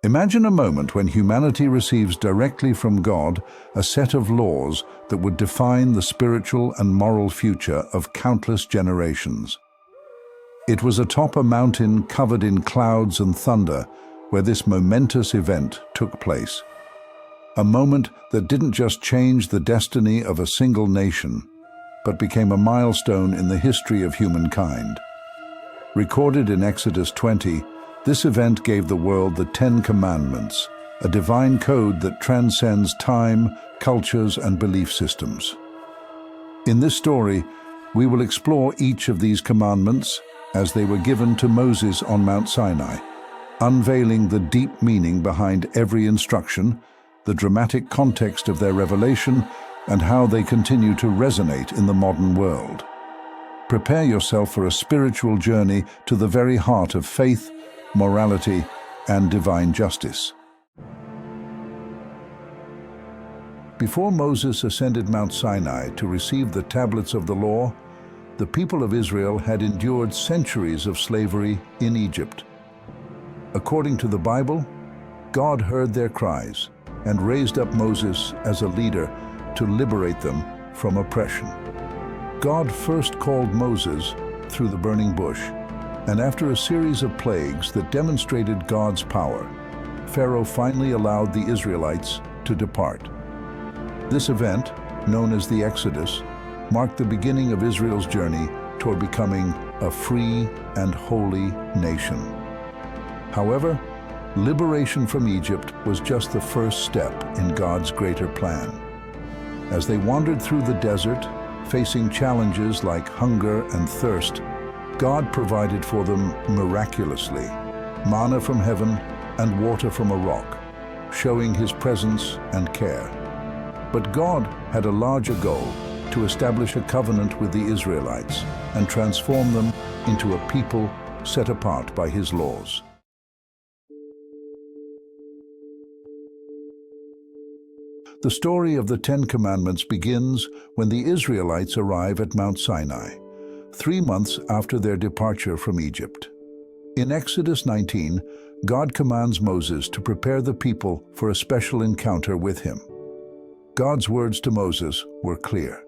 Imagine a moment when humanity receives directly from God a set of laws that would define the spiritual and moral future of countless generations. It was atop a mountain covered in clouds and thunder where this momentous event took place. A moment that didn't just change the destiny of a single nation, but became a milestone in the history of humankind. Recorded in Exodus 20, this event gave the world the Ten Commandments, a divine code that transcends time, cultures, and belief systems. In this story, we will explore each of these commandments as they were given to Moses on Mount Sinai, unveiling the deep meaning behind every instruction, the dramatic context of their revelation, and how they continue to resonate in the modern world. Prepare yourself for a spiritual journey to the very heart of faith, morality, and divine justice. Before Moses ascended Mount Sinai to receive the tablets of the law, the people of Israel had endured centuries of slavery in Egypt. According to the Bible, God heard their cries and raised up Moses as a leader to liberate them from oppression. God first called Moses through the burning bush, and after a series of plagues that demonstrated God's power, Pharaoh finally allowed the Israelites to depart. This event, known as the Exodus, marked the beginning of Israel's journey toward becoming a free and holy nation. However, liberation from Egypt was just the first step in God's greater plan. As they wandered through the desert, facing challenges like hunger and thirst, God provided for them miraculously, manna from heaven and water from a rock, showing His presence and care. But God had a larger goal: to establish a covenant with the Israelites and transform them into a people set apart by His laws. The story of the Ten Commandments begins when the Israelites arrive at Mount Sinai, 3 months after their departure from Egypt. In Exodus 19, God commands Moses to prepare the people for a special encounter with Him. God's words to Moses were clear.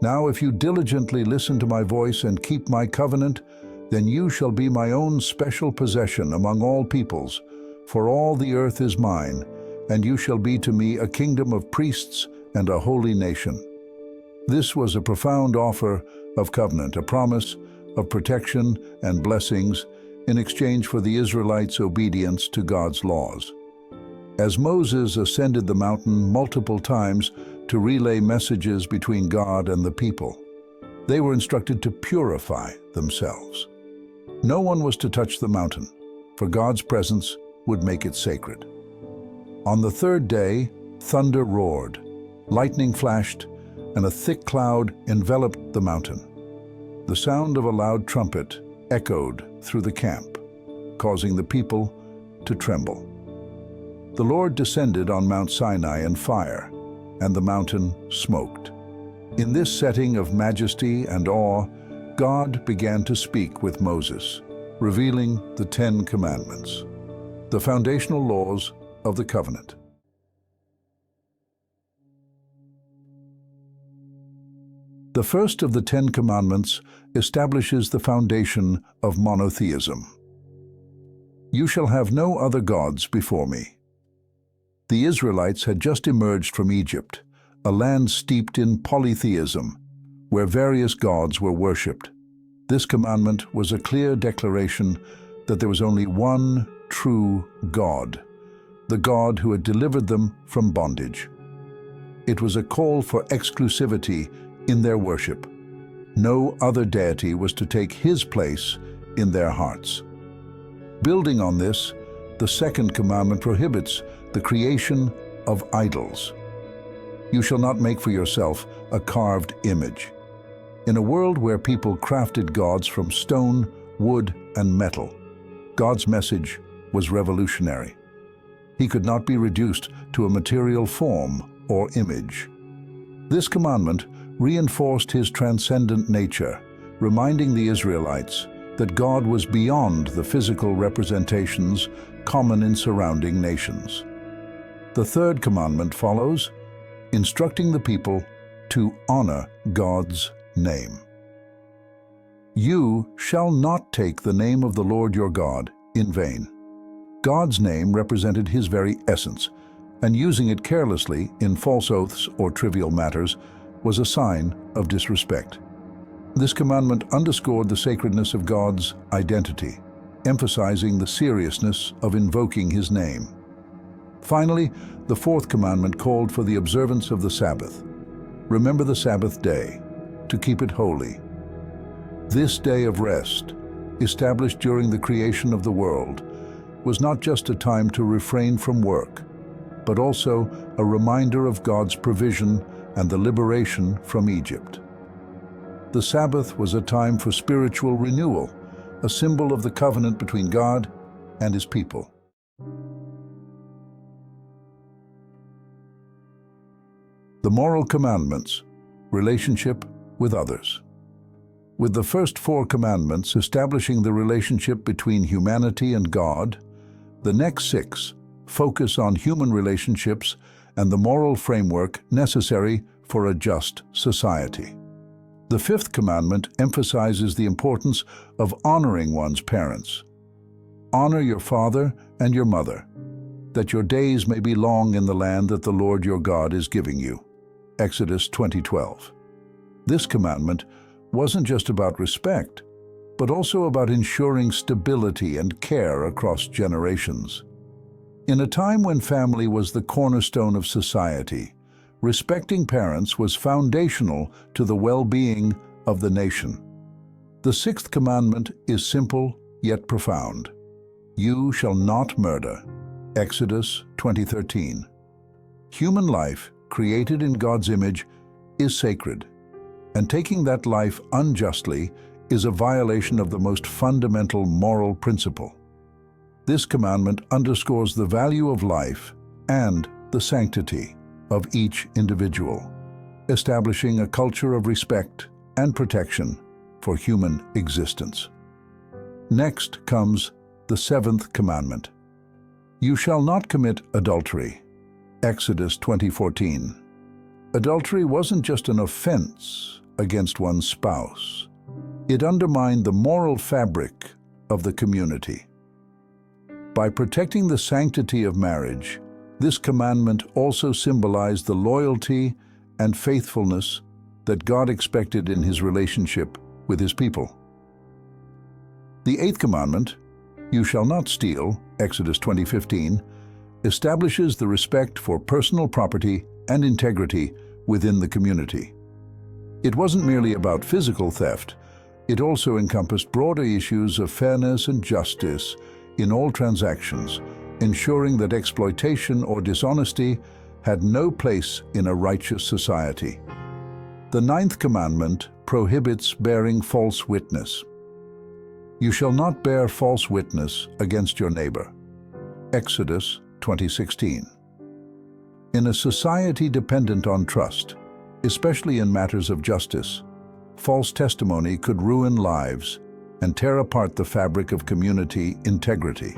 "Now if you diligently listen to my voice and keep my covenant, then you shall be my own special possession among all peoples, for all the earth is mine, and you shall be to me a kingdom of priests and a holy nation." This was a profound offer of covenant, a promise of protection and blessings in exchange for the Israelites' obedience to God's laws. As Moses ascended the mountain multiple times to relay messages between God and the people, they were instructed to purify themselves. No one was to touch the mountain, for God's presence would make it sacred. On the third day, thunder roared, lightning flashed, and a thick cloud enveloped the mountain. The sound of a loud trumpet echoed through the camp, causing the people to tremble. The Lord descended on Mount Sinai in fire, and the mountain smoked. In this setting of majesty and awe, God began to speak with Moses, revealing the Ten Commandments, the foundational laws of the covenant. The first of the Ten Commandments establishes the foundation of monotheism. "You shall have no other gods before me." The Israelites had just emerged from Egypt, a land steeped in polytheism, where various gods were worshipped. This commandment was a clear declaration that there was only one true God, the God who had delivered them from bondage. It was a call for exclusivity in their worship. No other deity was to take His place in their hearts. Building on this, the second commandment prohibits the creation of idols. "You shall not make for yourself a carved image." In a world where people crafted gods from stone, wood, and metal, God's message was revolutionary. He could not be reduced to a material form or image. This commandment reinforced His transcendent nature, reminding the Israelites that God was beyond the physical representations common in surrounding nations. The third commandment follows, instructing the people to honor God's name. You shall not take the name of the Lord your God in vain. God's name represented his very essence, and using it carelessly in false oaths or trivial matters was a sign of disrespect. This commandment underscored the sacredness of God's identity, emphasizing the seriousness of invoking his name. Finally, the fourth commandment called for the observance of the Sabbath. Remember the Sabbath day, to keep it holy. This day of rest, established during the creation of the world, was not just a time to refrain from work, but also a reminder of God's provision and the liberation from Egypt. The Sabbath was a time for spiritual renewal, a symbol of the covenant between God and his people. The moral commandments, relationship with others. With the first four commandments establishing the relationship between humanity and God, the next six focus on human relationships and the moral framework necessary for a just society. The fifth commandment emphasizes the importance of honoring one's parents. Honor your father and your mother, that your days may be long in the land that the Lord your God is giving you. Exodus 20:12. This commandment wasn't just about respect, but also about ensuring stability and care across generations. In a time when family was the cornerstone of society, respecting parents was foundational to the well-being of the nation. The sixth commandment is simple yet profound. You shall not murder. Exodus 20:13. Human life, created in God's image, is sacred, and taking that life unjustly is a violation of the most fundamental moral principle. This commandment underscores the value of life and the sanctity of each individual, establishing a culture of respect and protection for human existence. Next comes the seventh commandment. You shall not commit adultery. Exodus 20:14. Adultery wasn't just an offense against one's spouse. It undermined the moral fabric of the community. By protecting the sanctity of marriage, this commandment also symbolized the loyalty and faithfulness that God expected in his relationship with his people. The eighth commandment, you shall not steal, Exodus 20:15, establishes the respect for personal property and integrity within the community. It wasn't merely about physical theft, it also encompassed broader issues of fairness and justice in all transactions, ensuring that exploitation or dishonesty had no place in a righteous society. The ninth commandment prohibits bearing false witness. You shall not bear false witness against your neighbor. Exodus 20:16. In a society dependent on trust, especially in matters of justice, false testimony could ruin lives and tear apart the fabric of community integrity.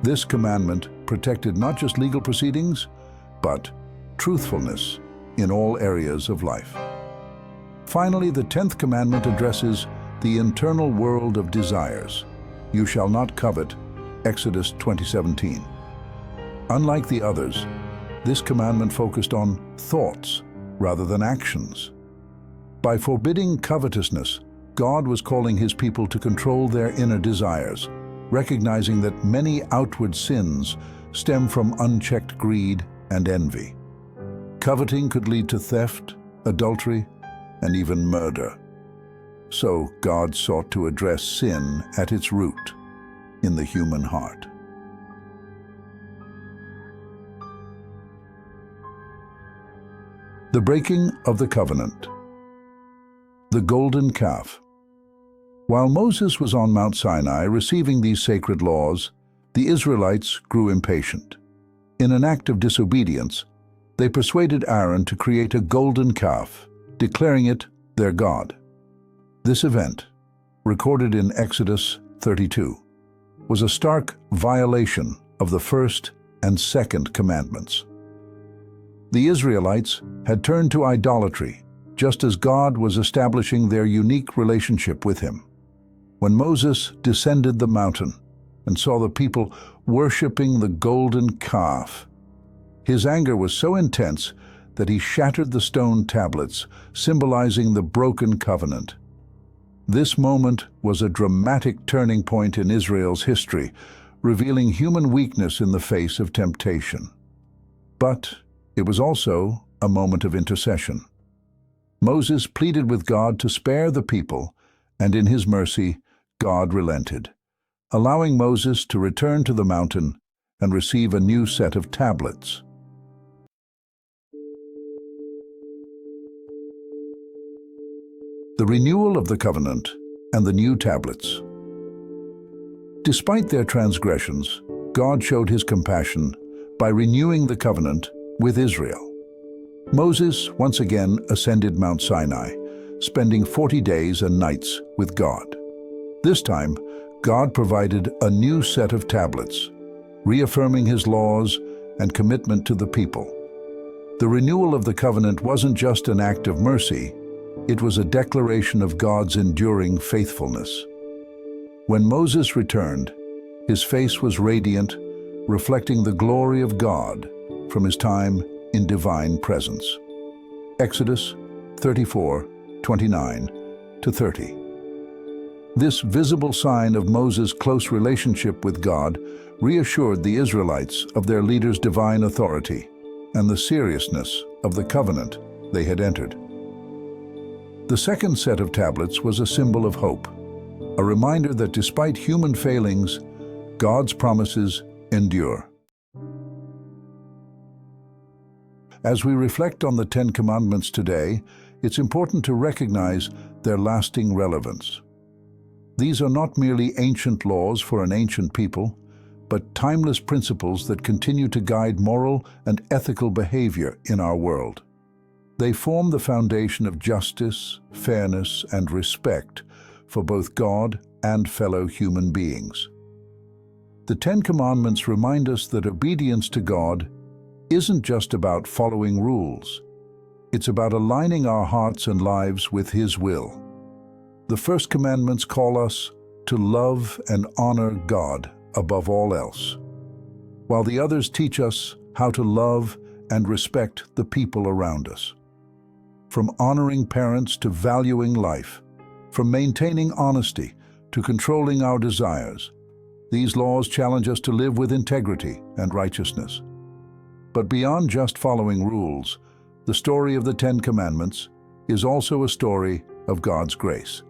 This commandment protected not just legal proceedings, but truthfulness in all areas of life. Finally, the 10th commandment addresses the internal world of desires. You shall not covet, Exodus 20:17. Unlike the others, this commandment focused on thoughts rather than actions. By forbidding covetousness, God was calling his people to control their inner desires, recognizing that many outward sins stem from unchecked greed and envy. Coveting could lead to theft, adultery, and even murder. So God sought to address sin at its root, in the human heart. The breaking of the covenant. The golden calf. While Moses was on Mount Sinai receiving these sacred laws, the Israelites grew impatient. In an act of disobedience, they persuaded Aaron to create a golden calf, declaring it their god. This event, recorded in Exodus 32, was a stark violation of the first and second commandments. The Israelites had turned to idolatry, just as God was establishing their unique relationship with him. When Moses descended the mountain and saw the people worshiping the golden calf, his anger was so intense that he shattered the stone tablets, symbolizing the broken covenant. This moment was a dramatic turning point in Israel's history, revealing human weakness in the face of temptation. But it was also a moment of intercession. Moses pleaded with God to spare the people, and in his mercy, God relented, allowing Moses to return to the mountain and receive a new set of tablets. The renewal of the covenant and the new tablets. Despite their transgressions, God showed his compassion by renewing the covenant with Israel. Moses once again ascended Mount Sinai, spending 40 days and nights with God. This time, God provided a new set of tablets, reaffirming his laws and commitment to the people. The renewal of the covenant wasn't just an act of mercy, it was a declaration of God's enduring faithfulness. When Moses returned, his face was radiant, reflecting the glory of God from his time in divine presence. Exodus 34:29-30. This visible sign of Moses' close relationship with God reassured the Israelites of their leader's divine authority and the seriousness of the covenant they had entered. The second set of tablets was a symbol of hope, a reminder that despite human failings, God's promises endure. As we reflect on the Ten Commandments today, it's important to recognize their lasting relevance. These are not merely ancient laws for an ancient people, but timeless principles that continue to guide moral and ethical behavior in our world. They form the foundation of justice, fairness, and respect for both God and fellow human beings. The Ten Commandments remind us that obedience to God isn't just about following rules. It's about aligning our hearts and lives with His will. The first commandments call us to love and honor God above all else, while the others teach us how to love and respect the people around us. From honoring parents to valuing life, from maintaining honesty to controlling our desires, these laws challenge us to live with integrity and righteousness. But beyond just following rules, the story of the Ten Commandments is also a story of God's grace.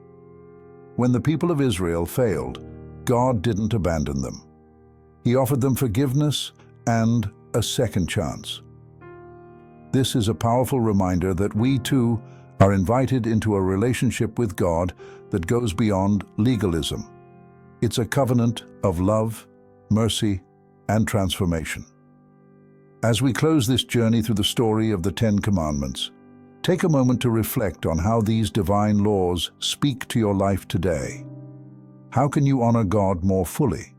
When the people of Israel failed, God didn't abandon them. He offered them forgiveness and a second chance. This is a powerful reminder that we too are invited into a relationship with God that goes beyond legalism. It's a covenant of love, mercy, and transformation. As we close this journey through the story of the Ten Commandments, take a moment to reflect on how these divine laws speak to your life today. How can you honor God more fully?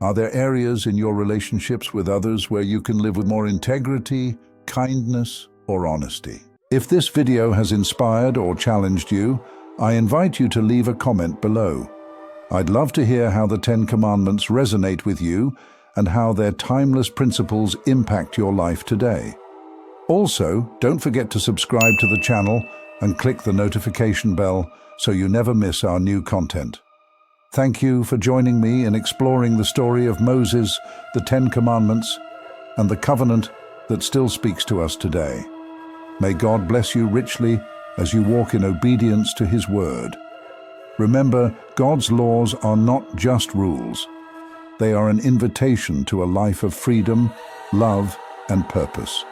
Are there areas in your relationships with others where you can live with more integrity, kindness, or honesty? If this video has inspired or challenged you, I invite you to leave a comment below. I'd love to hear how the Ten Commandments resonate with you and how their timeless principles impact your life today. Also, don't forget to subscribe to the channel and click the notification bell so you never miss our new content. Thank you for joining me in exploring the story of Moses, the Ten Commandments, and the covenant that still speaks to us today. May God bless you richly as you walk in obedience to His word. Remember, God's laws are not just rules. They are an invitation to a life of freedom, love, and purpose.